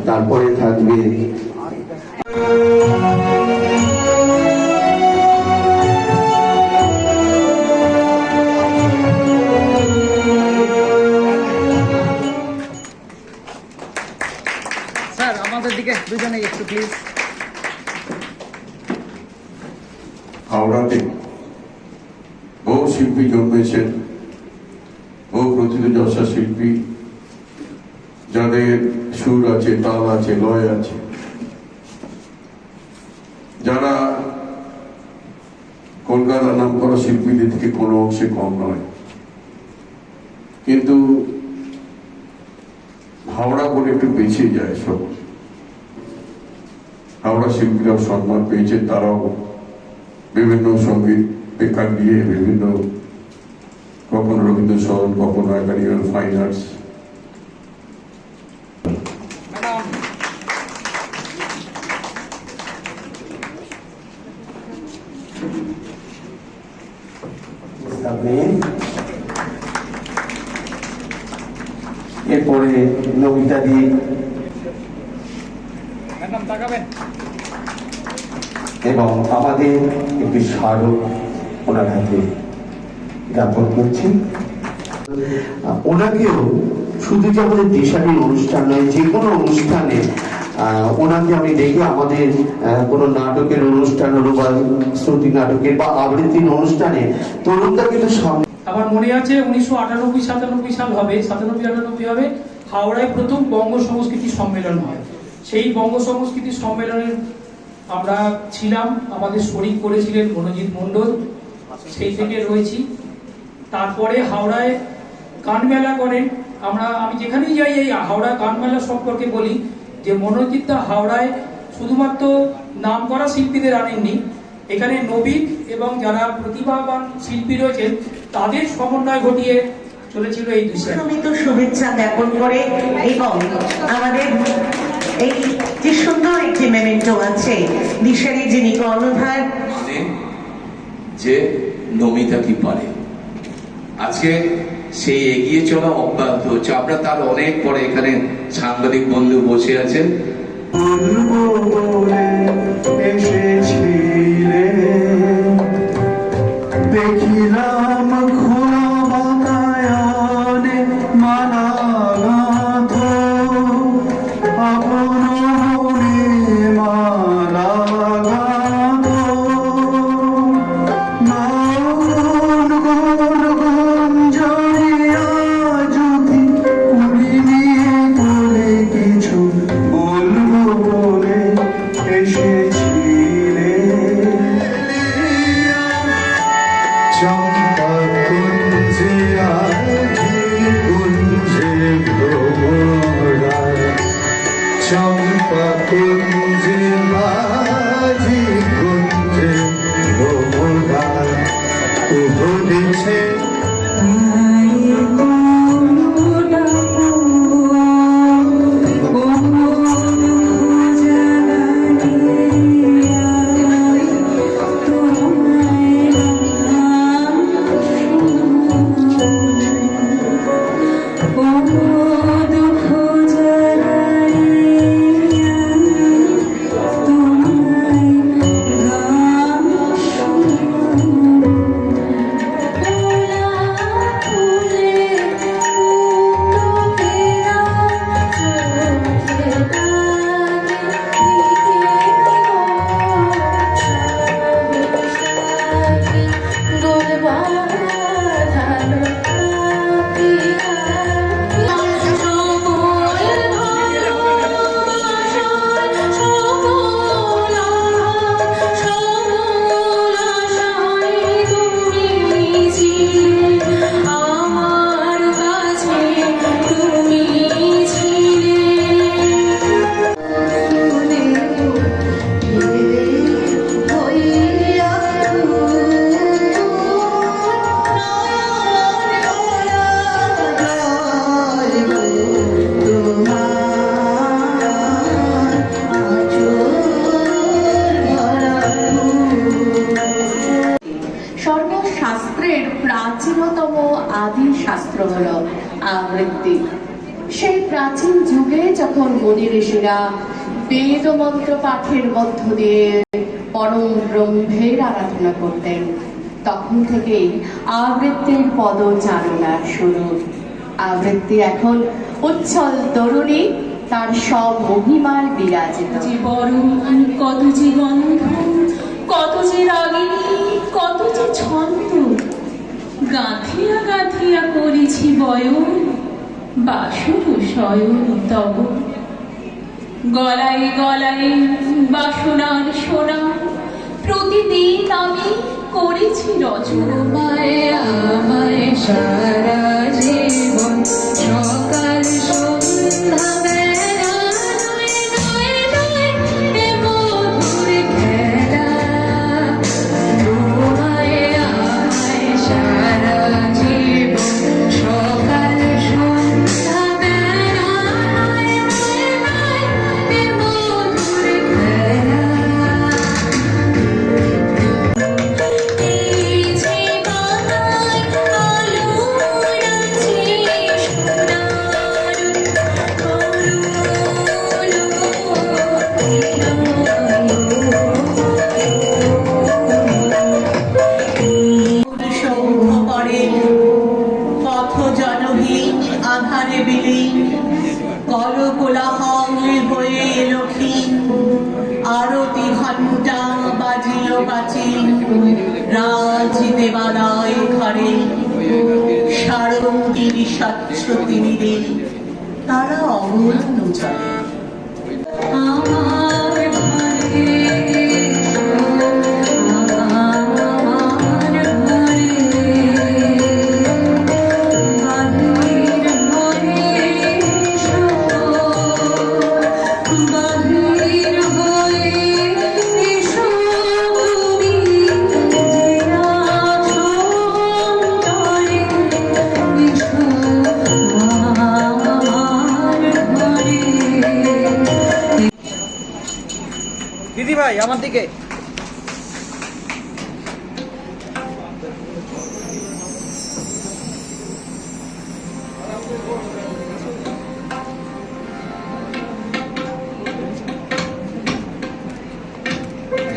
তারপরে থাকবে স্যার আমাদের দিকে দুজনে একটু প্লিজ। হাওড়াতে বহু শিল্পী জন্মেছেন, বহু প্রথিতযশা শিল্পী, যাদের সুর আছে, তাল আছে, লয় আছে, যারা কলকাতার নাম করা শিল্পীদের থেকে কোনো অংশে কম নয়। কিন্তু হাওড়া বলে একটু পিছিয়ে যায় সব। হাওড়া শিল্পীরাও সম্মান পেয়েছে, তারাও বিভিন্ন সঙ্গীত বেকার দিয়ে বিভিন্ন, কখনো রবীন্দ্র সরণ, কখনো একাডেমি ফাইন আর্টস। এরপরে নমিতা দি এবং আমাদের একটি স্মারক ওনার হাতে জ্ঞাপন করছি। ওনাকেও শুধু যে আমাদের দিশারির অনুষ্ঠান নয়, যে কোনো অনুষ্ঠানে ওনাকে আমি দেখি, আমাদের কোনো নাটকের অনুষ্ঠান হলো বা শ্রুতি নাটকের বা আবৃত্তির অনুষ্ঠানে তরুণরা কিন্তু সামনে। আমার মনে আছে 1998-97 সাল হবে, 97-98 হবে, হাওড়ায় প্রথম বঙ্গ সংস্কৃতি সম্মেলন হয়। সেই বঙ্গ সংস্কৃতি সম্মেলনের আমরা ছিলাম, আমাদের শরীক করেছিলেন মনোজিৎ মণ্ডল, সেই থেকে রয়েছি। তারপরে হাওড়ায় গান মেলা করেন। আমি যেখানেই যাই এই হাওড়া গান মেলা সম্পর্কে বলি যে মনোজিৎ দা হাওড়ায় শুধুমাত্র নাম করা শিল্পীদের আনেননি, এখানে নবীন এবং যারা প্রতিভাবান শিল্পী রয়েছেন তাদের সমন্বয় ঘটিয়ে চলেছিল এই দৃশ্যে। শুভেচ্ছা জ্ঞাপন করে এবং আমাদের এই যে সুন্দর একটি মেমেন্টো আছে, দিশারি যিনি কর্ণধার, যে নমিতা কি পারে, আজকে সেই এগিয়ে চলা অব্যাহত হচ্ছে। আমরা তার অনেক পরে এখানে সাংবাদিক বন্ধু বসে আছেন। দেখিলাম খোলা বাতায়নে মালা গাঁথ, আপন মনে মালা গাঁথ, নয়ন গুণ গুঞ্জরিয়া যদি কুড়ি নিয়ে বলে কিছু বলবো বলে এসেছিলে। চম্পা কুঞ্জে আজি কুঞ্জে ভ্রমরা, চম্পা কুঞ্জে আজি কুঞ্জে ভ্রমরা, উভরেছে যখন মুনি ঋষিরা বেদ মন্ত্র পাঠের মধ্য দিয়ে পরম ব্রহ্মের আরাধনা করতেন, তখন থেকেই আবৃত্তির পদচারণার শুরু। আবৃত্তি এখন উচ্ছল তরুণী, তার সব মহিমায় বিরাজিত। জীবন কত যে গন্ধ, কত যে রাগিনী, কত যে ছন্দ, গাঁথিয়া গাঁথিয়া করেছি বয়ন, বাসর শয়ন তব। গলায় গলায় বাসনার সোনা, প্রতিদিন আমি করেছি রচনা। আমায় সারা জীবন সকাল সন্ধ্যা বেলা নয় নয় নয় এ মধুর খেলা। তোমায় আমায় সারা জীবন সকাল সন্ধ্যা বেলা নয় নয় নয় এ মধুর খেলা। সৌখ্য করে পথ জনহীন আধারে বিলীন, কল কোলাহল হয়ে এলো ক্ষীণ। আরতি ঘণ্টা বাজিল প্রাচীন, রাজ দেবালয় ঘরে সারঙ্গিনী স্বচ্ছ তিমিরে তারা অমূল্য চলে। আমার ঘরে আমার ঘরে বাহির হয়ে এসো, বাহির হয়ে এসো তুমি যে আছো অন্তরে, এসো আমার ঘরে। দিদি ভাই আমার দিকে।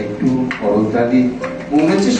একটু করতালি মনে হচ্ছে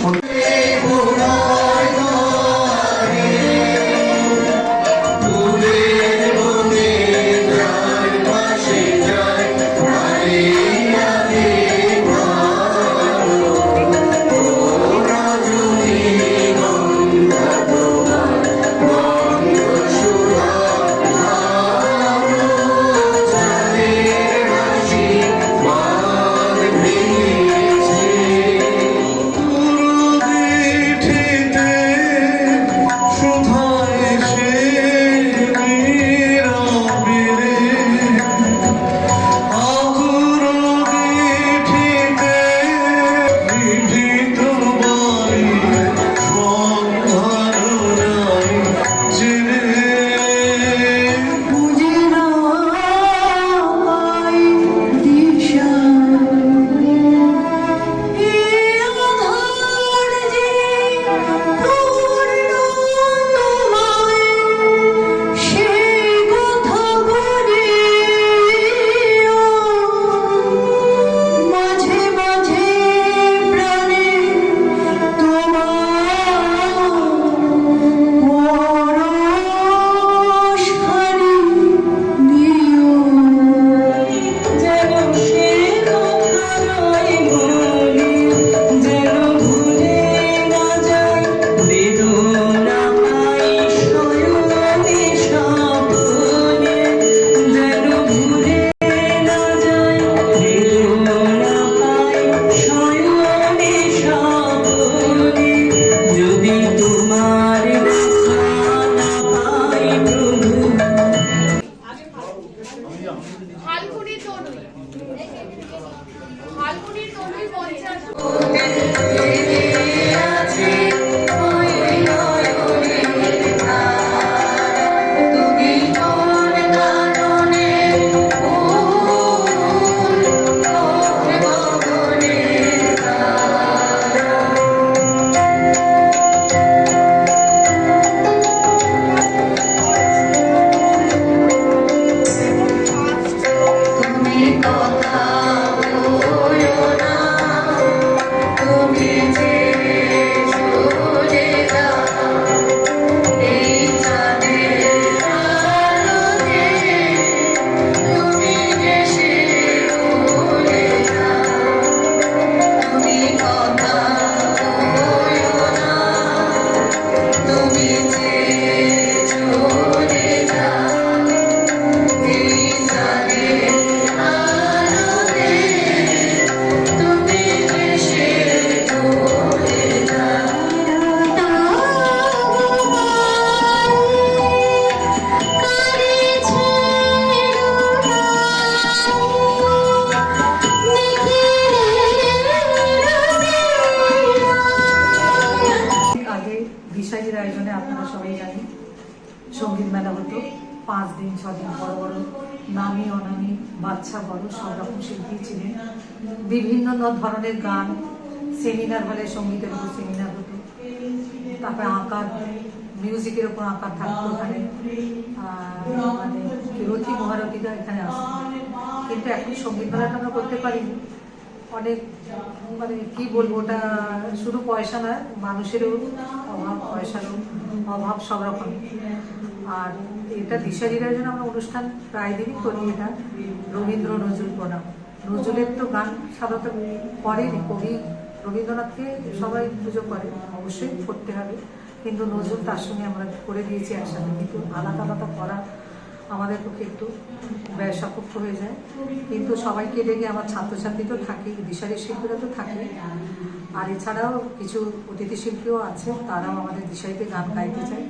5 দিন 6 দিন বড় বড় নামি অনামি বাচ্চা বড় সব রকম শিল্পী ছিলেন। বিভিন্ন ধরনের গান, সেমিনার হলে সঙ্গীতের উপর সেমিনার হতো, তারপরে আঁকার, মিউজিকের উপর আঁকার থাকতো ওখানে, মানে রথী মহারথীরা এখানে আসতো। কিন্তু এখন সঙ্গীত মেলাটা আমরা করতে পারিনি, অনেক মানে কি বলবো, ওটা শুধু পয়সা নয়, মানুষেরও অভাব, পয়সারও অভাব, সব রকমই। আর এটা দিশারিরার জন্য আমরা অনুষ্ঠান প্রায় দিনই করি। এটা রবীন্দ্র নজরুল প্রণাম, নজরুলের তো গান সাধারণত করেনি, কবি রবীন্দ্রনাথকে সবাই পুজো করে, অবশ্যই করতে হবে, কিন্তু নজরুল তার সঙ্গে আমরা করে দিয়েছি একসাথে। কিন্তু আলাদা আলাদা করা আমাদের পক্ষে একটু ব্যয় সাপেক্ষ হয়ে যায়, কিন্তু সবাইকে ডেকে আমার ছাত্রছাত্রী তো থাকেই, দিশারি শিল্পীরা তো থাকে, আর এছাড়াও কিছু অতিথি শিল্পীও আছে, তারাও আমাদের দিশারিতে গান গাইতে চায়।